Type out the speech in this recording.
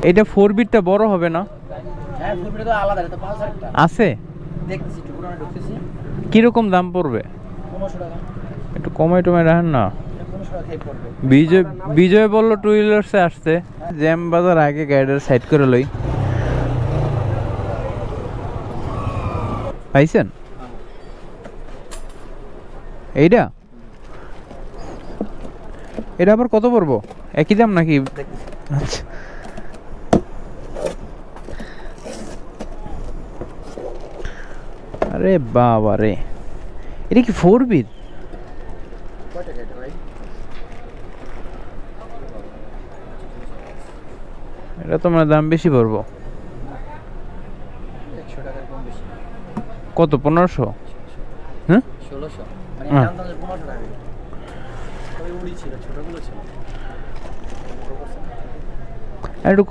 এটা 4 বিটটা বড় হবে না? হ্যাঁ 4 বিট তো আলাদা, এটা তো পালসারটা আছে। দেখতেছি একটু পুরনো ঢুকতেছি। কিরকম দাম পড়বে? 1500 টাকা। একটু কমাই টমাই রাখেন না। 1500 টাকাই পড়বে। বিজয় বললো টু হুইলার্সে আসতে। জ্যাম বাজার আগে গাড়িটার সাইড করে লই। পাইছেন এইটা? এটা আবার কত পড়বো? একই দাম নাকি? আচ্ছা আরে বাবা রে, এটা কি 4 বিট? কয় টাকা এটা ভাই? এটা তো মানে দাম বেশি পড়বো। 100 টাকার কম বেশি। কত? 1500? হ্যাঁ 1600 মানে হ্যাঁ। দাম তো 1500 টাকা। ওই উড়ি ছিল, ছোটগুলো ছিল। একটু কম